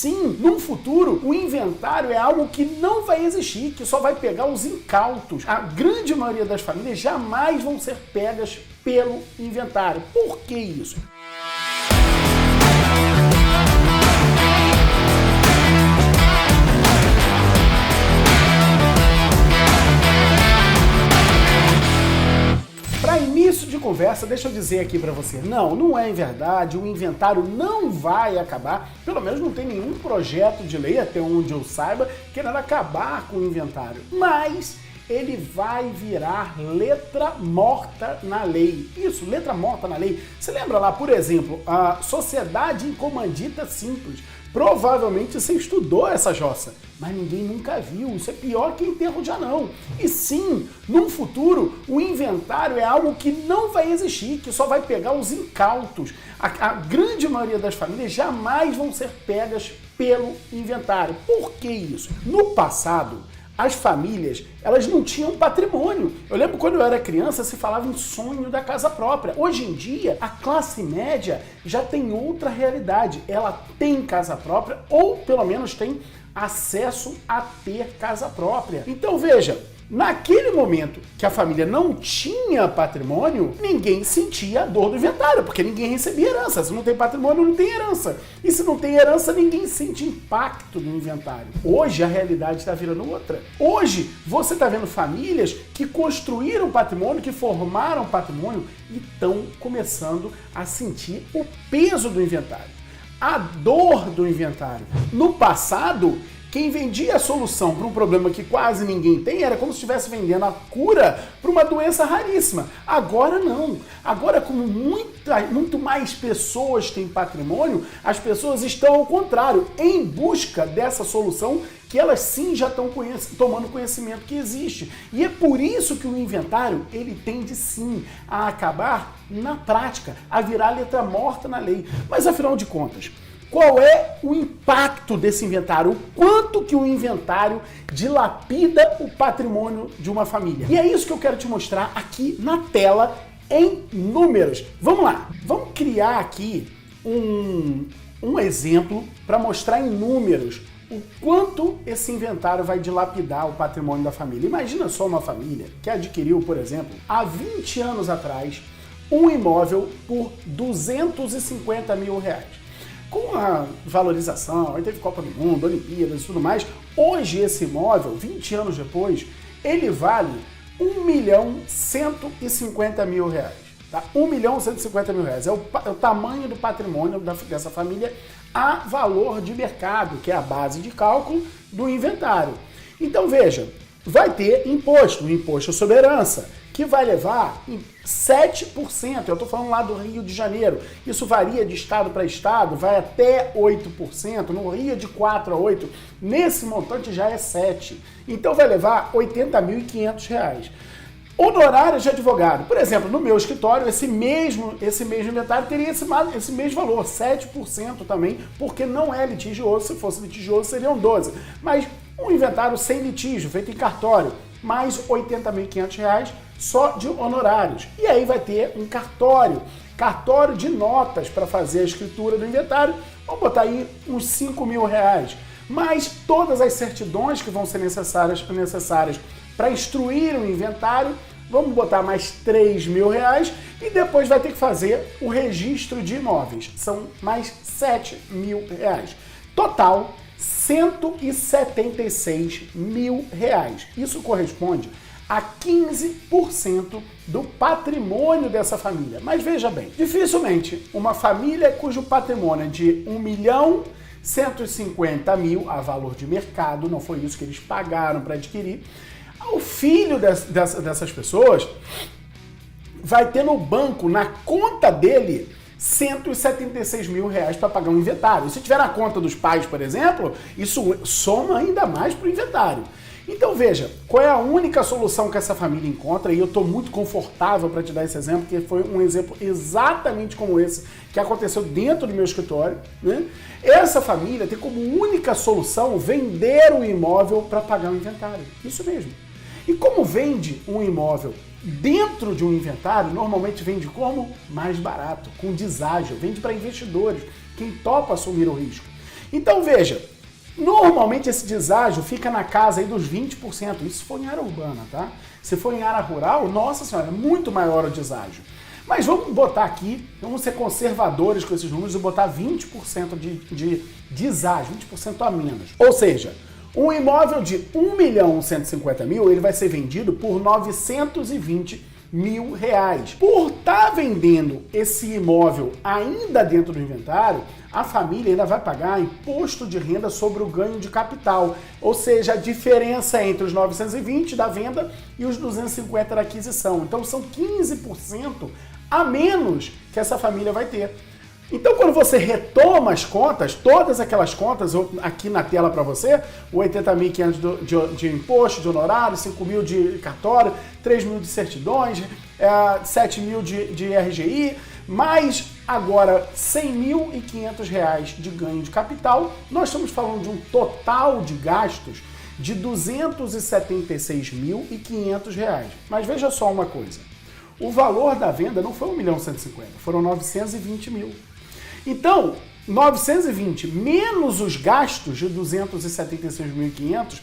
sim, num futuro, o inventário é algo que não vai existir, que só vai pegar os incautos. A grande maioria das famílias jamais vão ser pegas pelo inventário. Por que isso? Para início de conversa, deixa eu dizer aqui para você, não é verdade, o inventário não vai acabar, pelo menos não tem nenhum projeto de lei, até onde eu saiba, querendo acabar com o inventário, mas ele vai virar letra morta na lei. Isso, letra morta na lei. Você lembra lá, por exemplo, a sociedade em comandita simples? Provavelmente você estudou essa jossa, mas ninguém nunca viu. Isso é pior que enterro de anão. E sim, num futuro, o inventário é algo que não vai existir, que só vai pegar os incautos. A grande maioria das famílias jamais vão ser pegas pelo inventário. Por que isso? No passado, as famílias, elas não tinham patrimônio. Eu lembro quando eu era criança, se falava em sonho da casa própria. Hoje em dia, a classe média já tem outra realidade. Ela tem casa própria ou, pelo menos, tem acesso a ter casa própria. Então, veja, naquele momento que a família não tinha patrimônio, ninguém sentia a dor do inventário, porque ninguém recebia herança. Se não tem patrimônio, não tem herança. E se não tem herança, ninguém sente impacto do inventário. Hoje, a realidade está virando outra. Hoje, você está vendo famílias que construíram patrimônio, que formaram patrimônio e estão começando a sentir o peso do inventário, a dor do inventário. No passado, quem vendia a solução para um problema que quase ninguém tem era como se estivesse vendendo a cura para uma doença raríssima. Agora não. Agora, como muito mais pessoas têm patrimônio, as pessoas estão ao contrário, em busca dessa solução que elas sim já estão tomando conhecimento que existe. E é por isso que o inventário, ele tende sim a acabar na prática, a virar letra morta na lei. Mas afinal de contas, qual é o impacto desse inventário? O quanto que o inventário dilapida o patrimônio de uma família? E é isso que eu quero te mostrar aqui na tela em números. Vamos lá, vamos criar aqui um exemplo para mostrar em números o quanto esse inventário vai dilapidar o patrimônio da família. Imagina só uma família que adquiriu, por exemplo, há 20 anos atrás, um imóvel por R$250 mil. Com a valorização, aí teve Copa do Mundo, Olimpíadas e tudo mais, hoje esse imóvel, 20 anos depois, ele vale R$1.150.000. Tá? R$1.150.000 é o tamanho do patrimônio dessa família a valor de mercado, que é a base de cálculo do inventário. Então veja, vai ter imposto, o imposto sobre herança, que vai levar em 7%, eu estou falando lá do Rio de Janeiro, isso varia de estado para estado, vai até 8%, no Rio de 4 a 8%, nesse montante já é 7%, então vai levar R$80.500. Honorários de advogado, por exemplo, no meu escritório, esse mesmo inventário teria esse mesmo valor, 7% também, porque não é litigioso, se fosse litigioso seriam 12%, mas um inventário sem litígio, feito em cartório, mais R$80.500 só de honorários. E aí vai ter um cartório de notas para fazer a escritura do inventário, vamos botar aí uns R$5.000, mais todas as certidões que vão ser necessárias para instruir o inventário, vamos botar mais R$3.000 e depois vai ter que fazer o registro de imóveis, são mais R$7.000. Total, R$176.000. Isso corresponde a 15% do patrimônio dessa família. Mas veja bem, dificilmente uma família cujo patrimônio é de R$1.150.000 a valor de mercado, não foi isso que eles pagaram para adquirir, o filho dessas pessoas vai ter no banco, na conta dele, R$176.000 para pagar um inventário. Se tiver na conta dos pais, por exemplo, isso soma ainda mais para o inventário. Então veja, qual é a única solução que essa família encontra, e eu estou muito confortável para te dar esse exemplo, porque foi um exemplo exatamente como esse que aconteceu dentro do meu escritório, né? Essa família tem como única solução vender o imóvel para pagar o inventário. Isso mesmo. E como vende um imóvel dentro de um inventário, normalmente vende como? Mais barato, com deságio, vende para investidores, quem topa assumir o risco. Então veja, normalmente esse deságio fica na casa aí dos 20%, isso se for em área urbana, tá? Se for em área rural, nossa senhora, é muito maior o deságio. Mas vamos botar aqui, vamos ser conservadores com esses números e botar 20% de deságio, 20% a menos. Ou seja, um imóvel de R$1.150.000, ele vai ser vendido por R$920 mil. Por estar vendendo esse imóvel ainda dentro do inventário, a família ainda vai pagar imposto de renda sobre o ganho de capital, ou seja, a diferença entre os 920 da venda e os 250 da aquisição. Então são 15% a menos que essa família vai ter. Então, quando você retoma as contas, todas aquelas contas, aqui na tela para você, o 80.500 de imposto, de honorário, 5.000 de cartório, 3.000 de certidões, 7.000 de RGI, mais agora R$100.500 de ganho de capital, nós estamos falando de um total de gastos de R$276.500. Mas veja só uma coisa, o valor da venda não foi 1.150.000, foram 920 mil. Então, 920 menos os gastos de 276.500,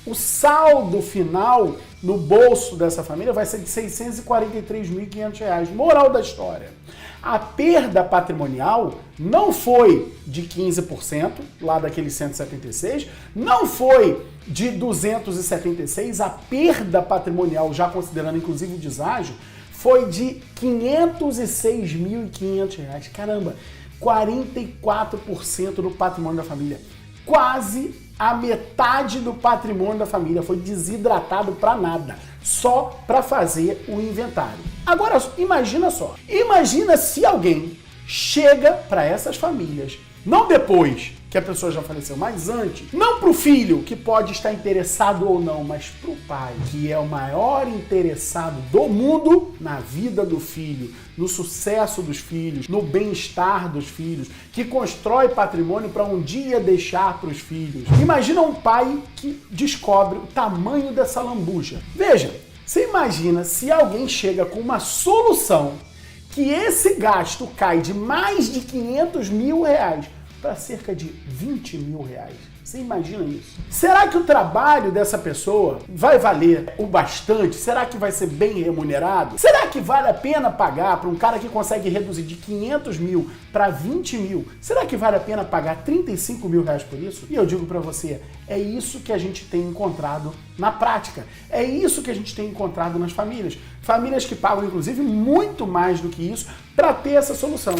o saldo final no bolso dessa família vai ser de R$643.500. Moral da história, a perda patrimonial não foi de 15%, lá daqueles 176, não foi de 276, a perda patrimonial, já considerando inclusive o deságio, foi de R$506.500. Caramba, 44% do patrimônio da família. Quase a metade do patrimônio da família foi desidratado para nada, só para fazer o inventário. Agora, imagina só. Imagina se alguém chega para essas famílias, não depois que a pessoa já faleceu, mas antes, não para o filho, que pode estar interessado ou não, mas para o pai, que é o maior interessado do mundo na vida do filho, no sucesso dos filhos, no bem-estar dos filhos, que constrói patrimônio para um dia deixar para os filhos. Imagina um pai que descobre o tamanho dessa lambuja. Veja, você imagina se alguém chega com uma solução que esse gasto cai de mais de R$500 mil para cerca de R$20 mil. Você imagina isso? Será que o trabalho dessa pessoa vai valer o bastante? Será que vai ser bem remunerado? Será que vale a pena pagar para um cara que consegue reduzir de 500 mil para 20 mil? Será que vale a pena pagar 35 mil reais por isso? E eu digo para você, é isso que a gente tem encontrado na prática. É isso que a gente tem encontrado nas famílias. Famílias que pagam, inclusive, muito mais do que isso para ter essa solução.